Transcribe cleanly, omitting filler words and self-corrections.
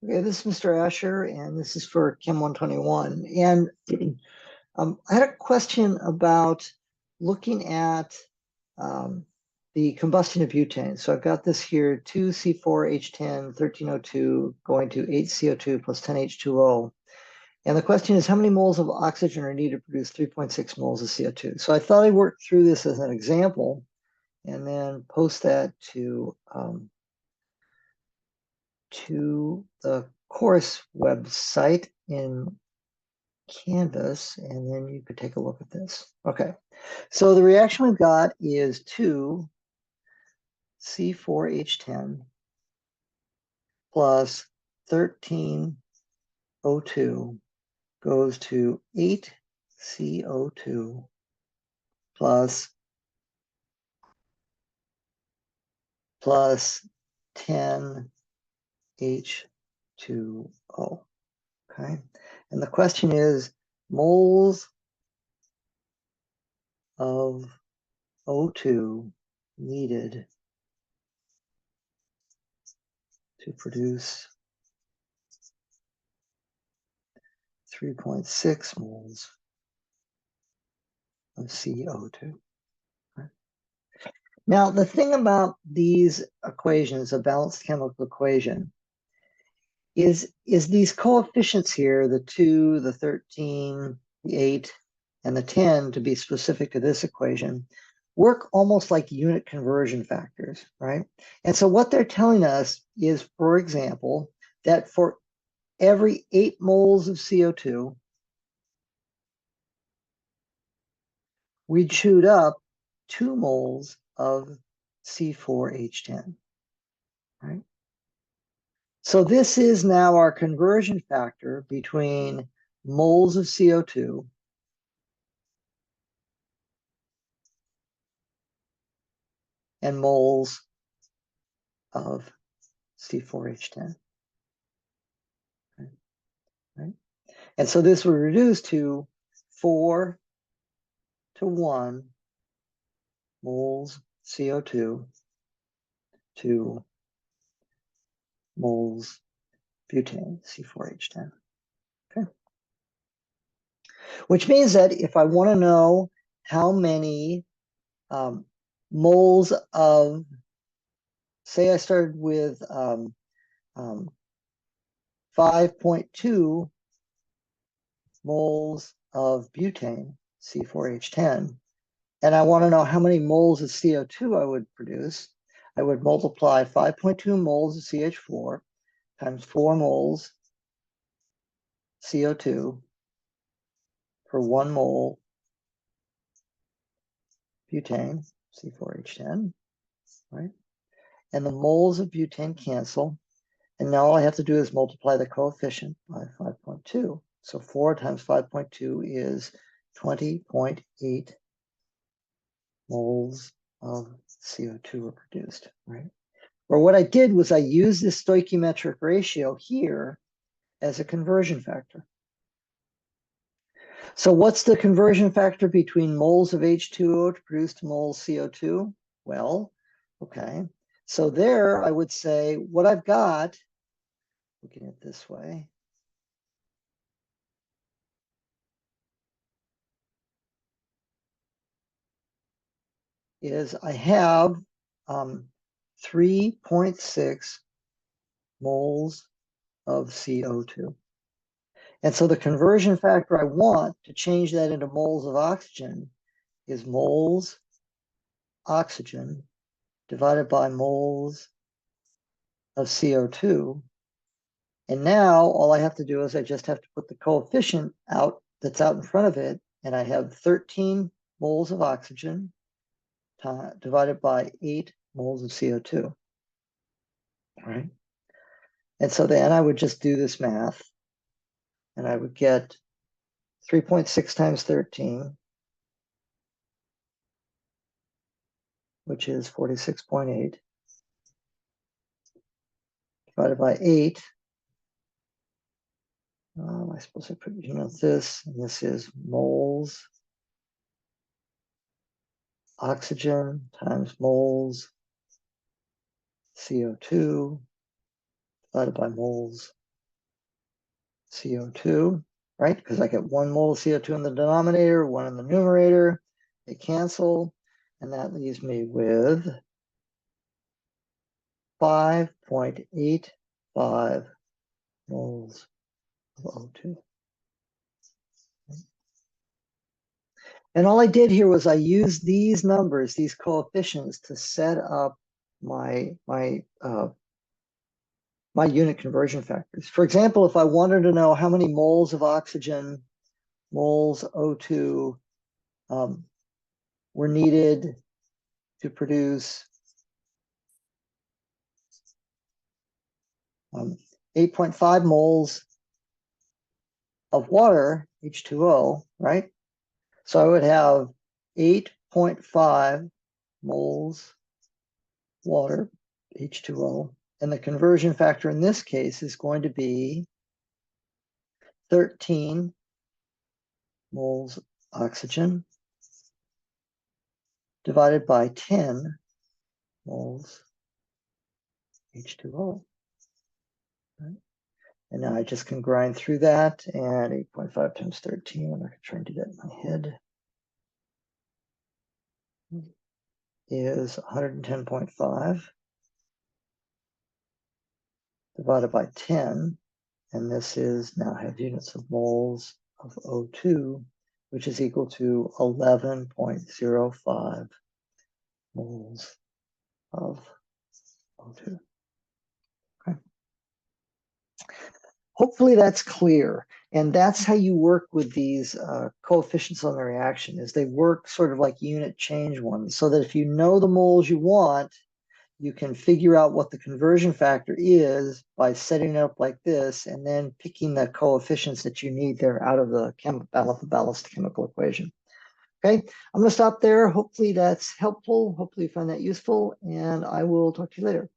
Okay, this is Mr. Asher, and this is for Chem 121. And I had a question about looking at the combustion of butane. So I've got this here, 2C4H10, 1302, going to 8CO2 plus 10H2O. And the question is, how many moles of oxygen are needed to produce 3.6 moles of CO2? So I thought I'd work through this as an example and then post that to the course website in Canvas, and then you could take a look at this. Okay, so the reaction we've got is 2 C4H10 plus 13O2 goes to 8 CO2 plus 10 H2O. Okay, and the question is moles of O2 needed to produce 3.6 moles of CO2. Right? Now, the thing about these equations, a balanced chemical equation, is these coefficients here, the 2, the 13, the 8, and the 10, to be specific to this equation, work almost like unit conversion factors, right? And so what they're telling us is, for example, that for every 8 moles of CO2, we chewed up 2 moles of C4H10, right? So this is now our conversion factor between moles of CO2 and moles of C4H10. Right? And so this would reduce to 4 to 1 moles CO2 to moles butane, C4H10. Okay. Which means that if I want to know how many moles of, say I started with 5.2 moles of butane, C4H10, and I want to know how many moles of CO2 I would produce, I would multiply 5.2 moles of CH4 times 4 moles CO2 per 1 mole butane, C4H10, right? And the moles of butane cancel. And now all I have to do is multiply the coefficient by 5.2. So 4 times 5.2 is 20.8 moles of CO2 are produced, right? Or what I did was I used this stoichiometric ratio here as a conversion factor. So what's the conversion factor between moles of H2O to produce moles CO2? Well, okay. So there I would say what I've got, looking at it this way, is I have 3.6 moles of CO2. And so the conversion factor I want to change that into moles of oxygen is moles oxygen divided by moles of CO2. And now all I have to do is I just have to put the coefficient out that's out in front of it. And I have 13 moles of oxygen divided by 8 moles of CO2. Right? And so then I would just do this math. And I would get 3.6 times 13, which is 46.8, divided by 8. I suppose I put this, and this is moles oxygen times moles CO2 divided by moles CO2, right? Because I get 1 mole of CO2 in the denominator, 1 in the numerator. They cancel, and that leaves me with 5.85 moles of O2. And all I did here was I used these numbers, these coefficients, to set up my unit conversion factors. For example, if I wanted to know how many moles of oxygen, moles O2 were needed to produce 8.5 moles of water, H2O, right? So I would have 8.5 moles water, H2O, and the conversion factor in this case is going to be 13 moles oxygen divided by 10 moles H2O. Right? And now I just can grind through that, and 8.5 times 13, I'm going to try and do that in my head, is 110.5 divided by 10, and this is now have units of moles of O2, which is equal to 11.05 moles of O2. Okay. Hopefully that's clear. And that's how you work with these coefficients on the reaction, is they work sort of like unit change ones, so that if you know the moles you want, you can figure out what the conversion factor is by setting it up like this, and then picking the coefficients that you need there out of the ballast chemical equation. Okay, I'm going to stop there. Hopefully that's helpful. Hopefully you find that useful, and I will talk to you later.